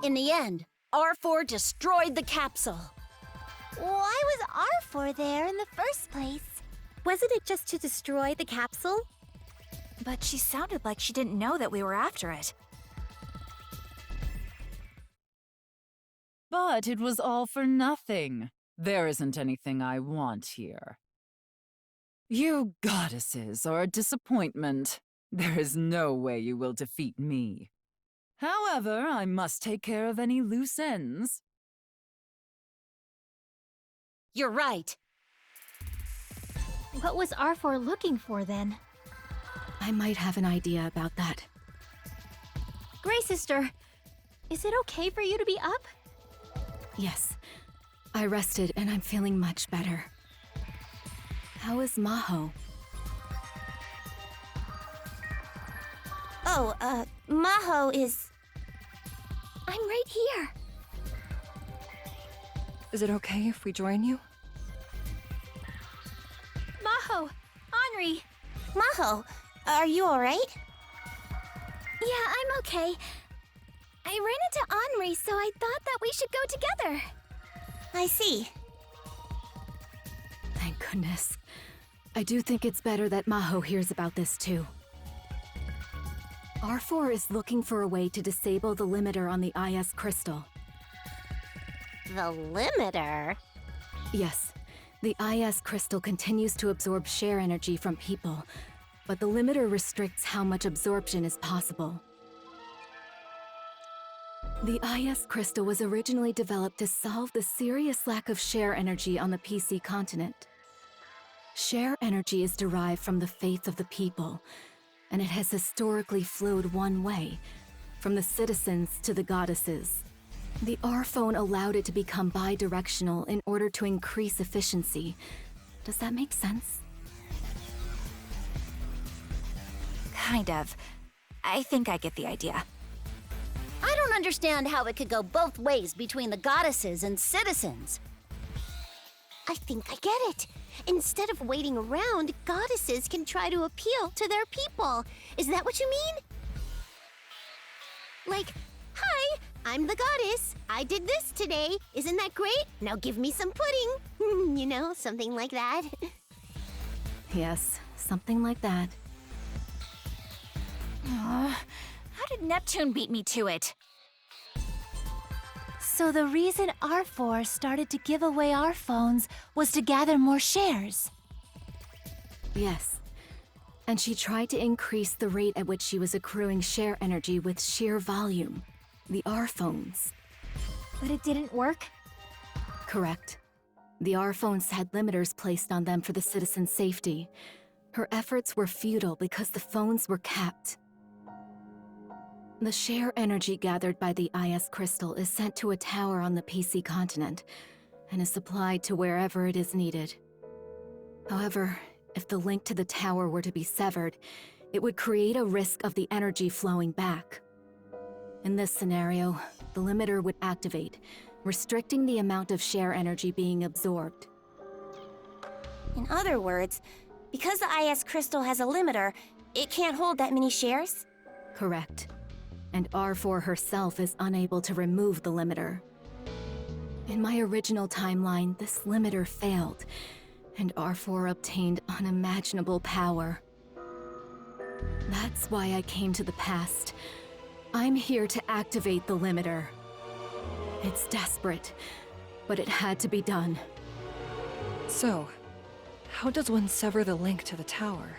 In the end, R4 destroyed the capsule. Why was R4 there in the first place? Wasn't it just to destroy the capsule? But she sounded like she didn't know that we were after it. But it was all for nothing. There isn't anything I want here. You goddesses are a disappointment. There is no way you will defeat me. However, I must take care of any loose ends. You're right. What was R4 looking for then? I might have an idea about that. Grey Sister, is it okay for you to be up? Yes. I rested and I'm feeling much better. How is Maho? Oh, Maho is... I'm right here. Is it okay if we join you? Maho, Henri. Maho, are you alright? Yeah, I'm okay. I ran into Henri, so I thought that we should go together. I see. Thank goodness. I do think it's better that Maho hears about this too. R4 is looking for a way to disable the limiter on the IS crystal. The limiter? Yes, the IS crystal continues to absorb share energy from people, but the limiter restricts how much absorption is possible. The IS crystal was originally developed to solve the serious lack of share energy on the PC continent. Share energy is derived from the faith of the people, and it has historically flowed one way, from the citizens to the goddesses. The R-phone allowed it to become bi-directional in order to increase efficiency. Does that make sense? Kind of. I think I get the idea. I don't understand how it could go both ways between the goddesses and citizens. I think I get it. Instead of waiting around, goddesses can try to appeal to their people. Is that what you mean? Like, hi, I'm the goddess. I did this today. Isn't that great? Now give me some pudding. You know, something like that. Yes, something like that. How did Neptune beat me to it? So the reason R4 started to give away our phones was to gather more shares. Yes. And she tried to increase the rate at which she was accruing share energy with sheer volume. The R-phones. But it didn't work? Correct. The R-phones had limiters placed on them for the citizens' safety. Her efforts were futile because the phones were capped. The share energy gathered by the IS crystal is sent to a tower on the PC continent and is supplied to wherever it is needed. However, if the link to the tower were to be severed, it would create a risk of the energy flowing back. In this scenario, the limiter would activate, restricting the amount of share energy being absorbed. In other words, because the IS crystal has a limiter, it can't hold that many shares? Correct. And R4 herself is unable to remove the limiter. In my original timeline, this limiter failed, and R4 obtained unimaginable power. That's why I came to the past. I'm here to activate the limiter. It's desperate, but it had to be done. So, how does one sever the link to the tower?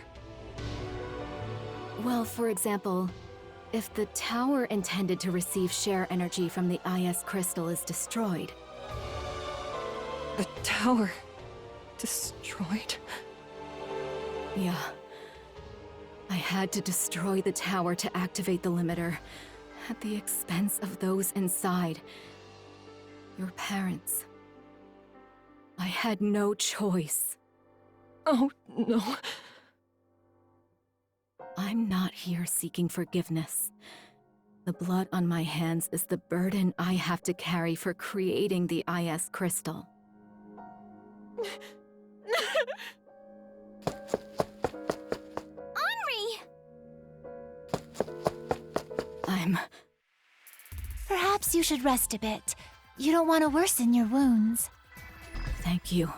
Well, for example, if the tower intended to receive share energy from the IS crystal is destroyed. The tower... destroyed? Yeah. I had to destroy the tower to activate the limiter, at the expense of those inside. Your parents. I had no choice. Oh, no. I'm not here seeking forgiveness. The blood on my hands is the burden I have to carry for creating the IS crystal. Henri! I'm... Perhaps you should rest a bit. You don't want to worsen your wounds. Thank you.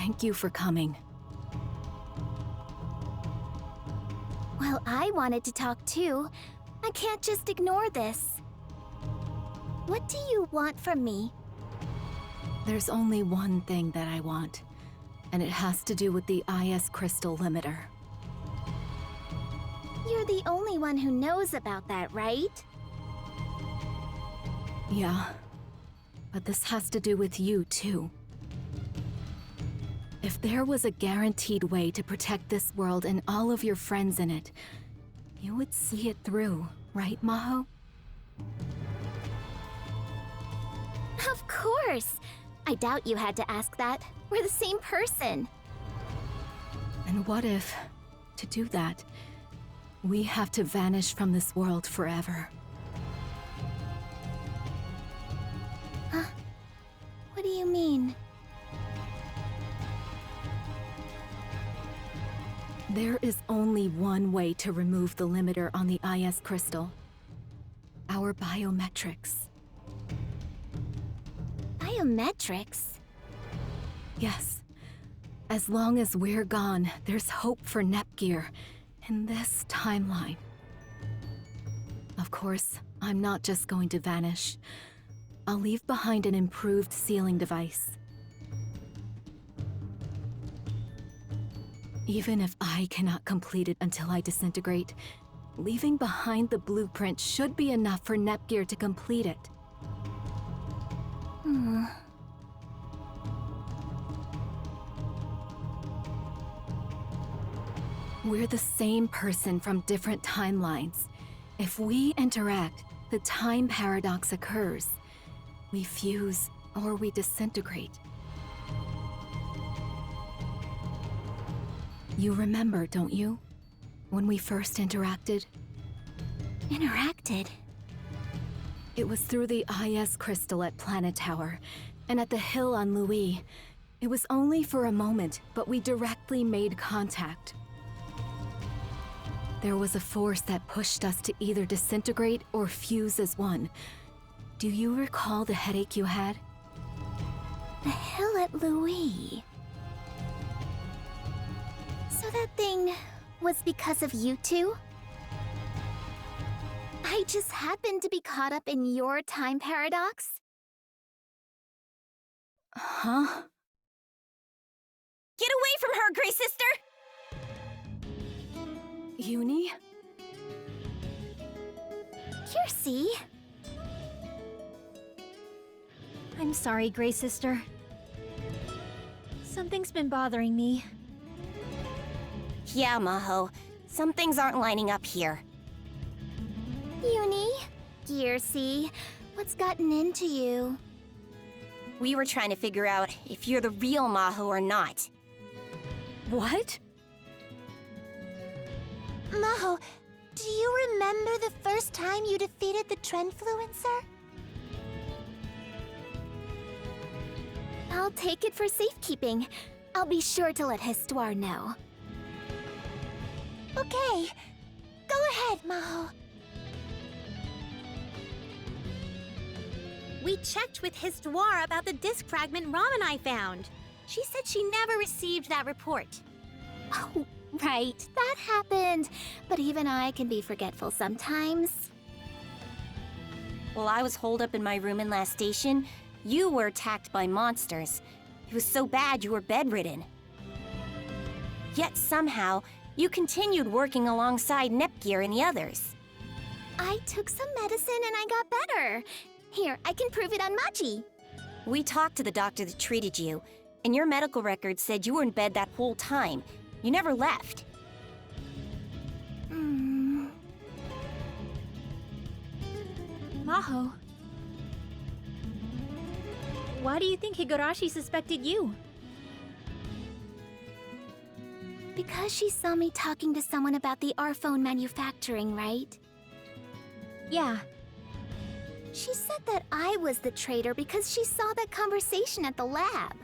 Thank you for coming. Well, I wanted to talk too. I can't just ignore this. What do you want from me? There's only one thing that I want, and it has to do with the IS crystal limiter. You're the only one who knows about that, right? Yeah, but this has to do with you too. If there was a guaranteed way to protect this world and all of your friends in it, you would see it through, right, Maho? Of course! I doubt you had to ask that. We're the same person. And what if, to do that, we have to vanish from this world forever? Huh? What do you mean? There is only one way to remove the limiter on the IS crystal. Our biometrics. Biometrics? Yes. As long as we're gone, there's hope for Nepgear in this timeline. Of course, I'm not just going to vanish. I'll leave behind an improved sealing device. Even if I cannot complete it until I disintegrate, leaving behind the blueprint should be enough for Nepgear to complete it. We're the same person from different timelines. If we interact, the time paradox occurs. We fuse or we disintegrate. You remember, don't you? When we first interacted? Interacted? It was through the IS crystal at Planet Tower, and at the hill on Louis. It was only for a moment, but we directly made contact. There was a force that pushed us to either disintegrate or fuse as one. Do you recall the headache you had? The hill at Louis. So that thing was because of you two? I just happened to be caught up in your time paradox? Huh? Get away from her, Grey Sister! Uni? Kiersey? I'm sorry, Grey Sister. Something's been bothering me. Yeah, Maho. Some things aren't lining up here. Uni? Kiersey, what's gotten into you? We were trying to figure out if you're the real Maho or not. What? Maho, do you remember the first time you defeated the Trendfluencer? I'll take it for safekeeping. I'll be sure to let Histoire know. Okay. Go ahead, Maho. We checked with Histoire about the disk fragment Ram and I found. She said she never received that report. Oh, right. That happened. But even I can be forgetful sometimes. While I was holed up in my room in last station, you were attacked by monsters. It was so bad you were bedridden. Yet somehow, you continued working alongside Nepgear and the others. I took some medicine and I got better. Here, I can prove it on Machi. We talked to the doctor that treated you, and your medical record said you were in bed that whole time. You never left. Maho. Why do you think Higurashi suspected you? Because she saw me talking to someone about the R-phone manufacturing, right? Yeah. She said that I was the traitor because she saw that conversation at the lab.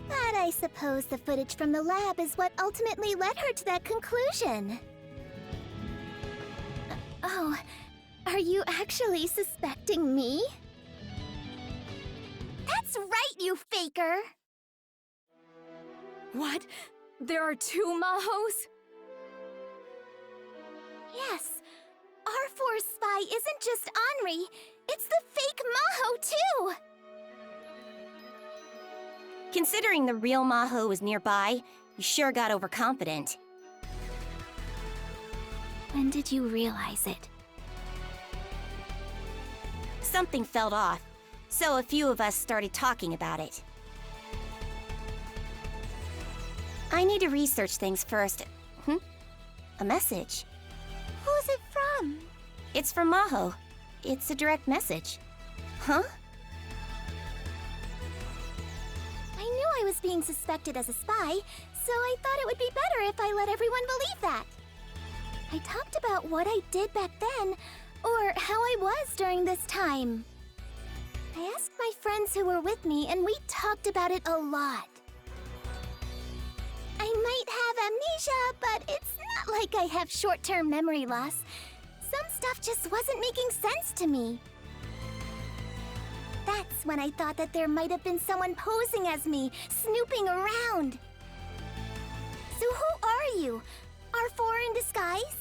But I suppose the footage from the lab is what ultimately led her to that conclusion. Oh, are you actually suspecting me? That's right, you faker! What? There are 2 Mahos? Yes. R4's spy isn't just Henri, it's the fake Maho, too! Considering the real Maho was nearby, you sure got overconfident. When did you realize it? Something felt off, so a few of us started talking about it. I need to research things first. A message. Who's it from? It's from Maho. It's a direct message. Huh? I knew I was being suspected as a spy, so I thought it would be better if I let everyone believe that. I talked about what I did back then, or how I was during this time. I asked my friends who were with me, and we talked about it a lot. I might have amnesia, but it's not like I have short-term memory loss. Some stuff just wasn't making sense to me. That's when I thought that there might have been someone posing as me, snooping around. So who are you? R4 in disguise?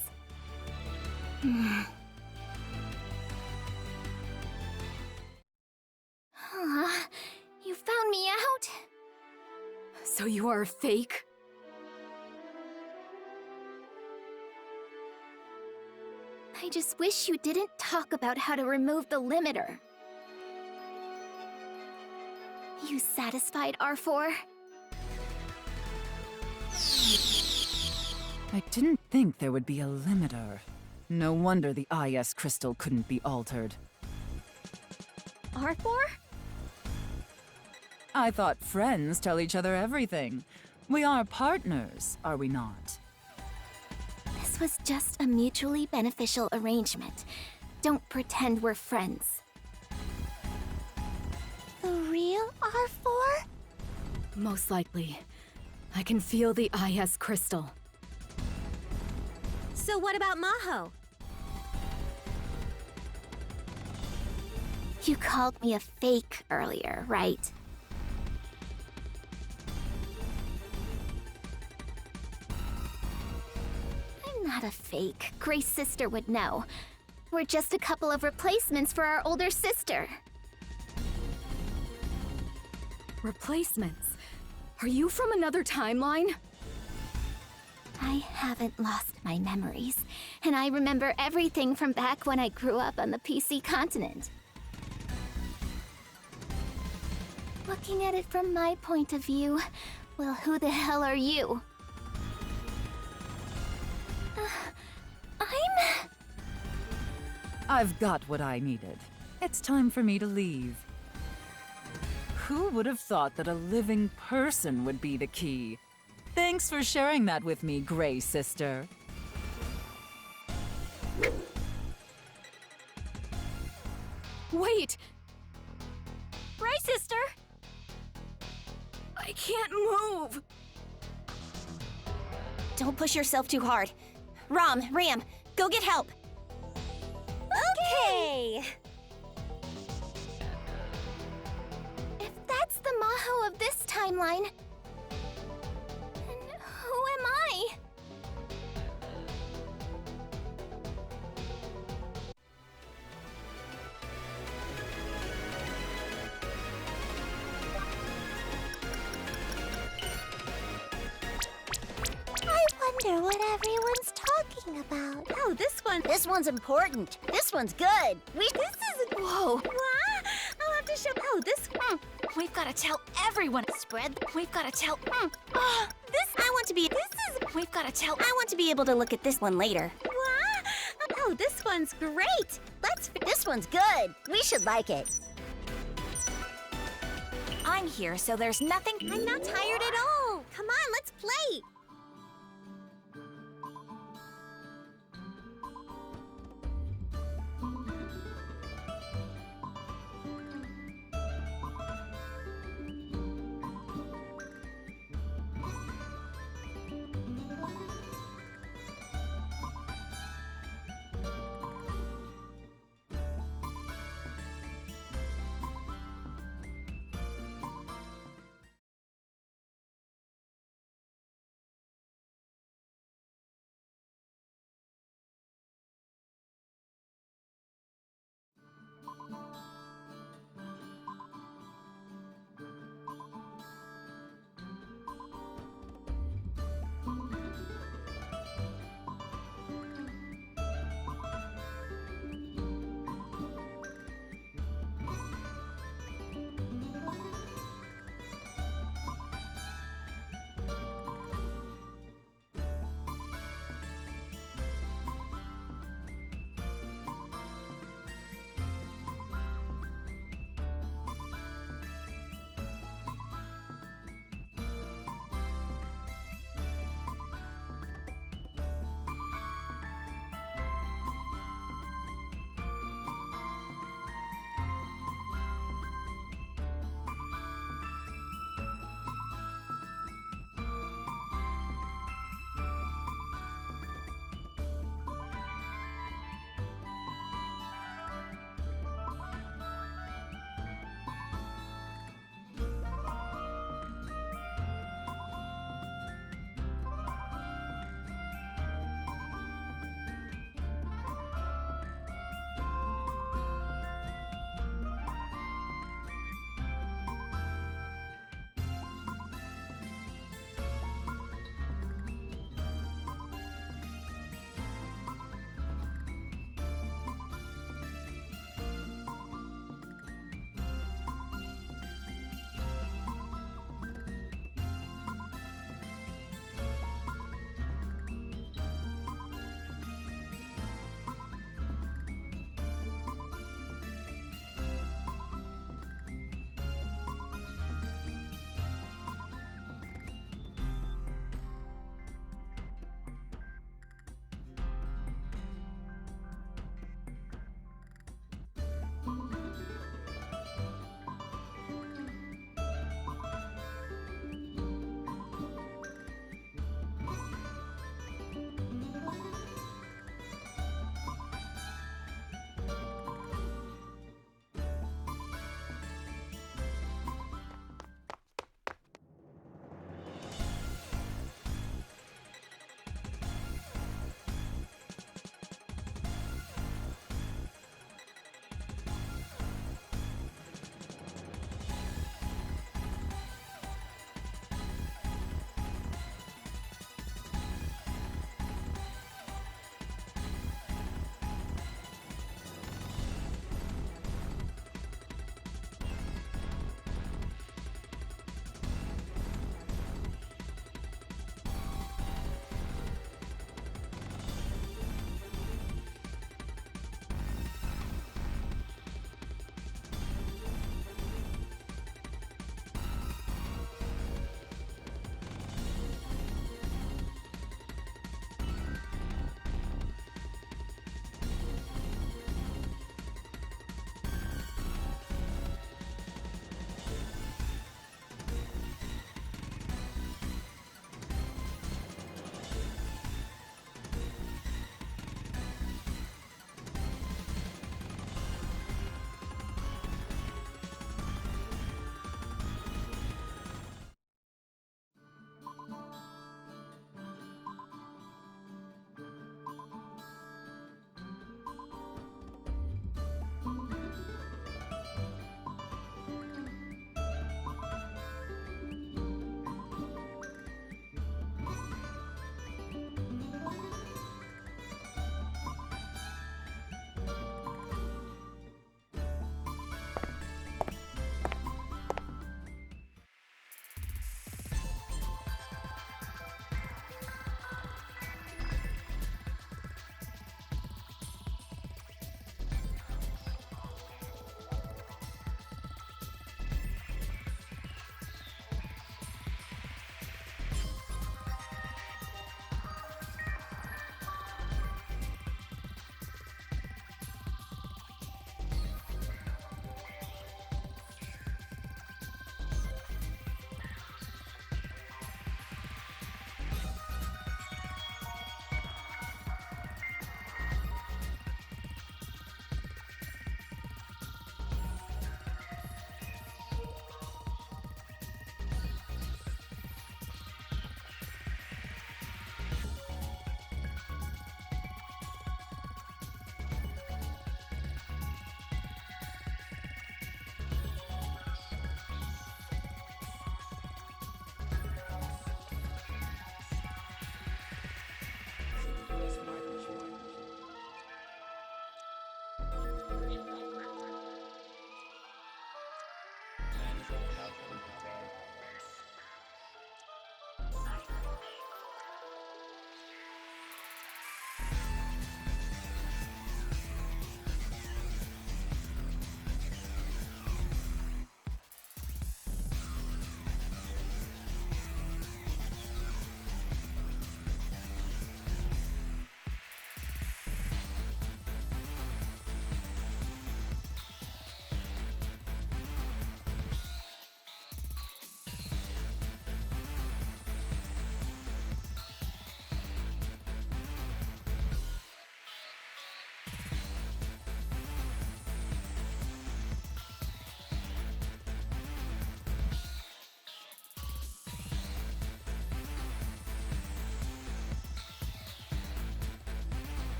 You found me out? So you are a fake? I just wish you didn't talk about how to remove the limiter. You satisfied, R4? I didn't think there would be a limiter. No wonder the IS crystal couldn't be altered. R4? I thought friends tell each other everything. We are partners, are we not? This was just a mutually beneficial arrangement. Don't pretend we're friends. The real R4? Most likely. I can feel the IS crystal. So what about Maho? You called me a fake earlier, right? I'm not a fake. Grace's sister would know. We're just a couple of replacements for our older sister. Replacements? Are you from another timeline? I haven't lost my memories, and I remember everything from back when I grew up on the PC continent. Looking at it from my point of view, well, who the hell are you? I've got what I needed. It's time for me to leave. Who would have thought that a living person would be the key? Thanks for sharing that with me, Gray Sister. Wait! Gray Sister! I can't move! Don't push yourself too hard. Ram, go get help! Okay! If that's the Maho of this timeline, then who am I? I wonder what everyone's talking about. Oh, this one. This one's important. This one's good. This is. Whoa. What? I'll have to show. Oh, this. We've got to tell everyone. Spread. We've got to tell. This I want to be. We've got to tell. I want to be able to look at this one later. What? Oh, this one's great. This one's good. We should like it. I'm here, so there's nothing. I'm not tired at all. Come on, let's play.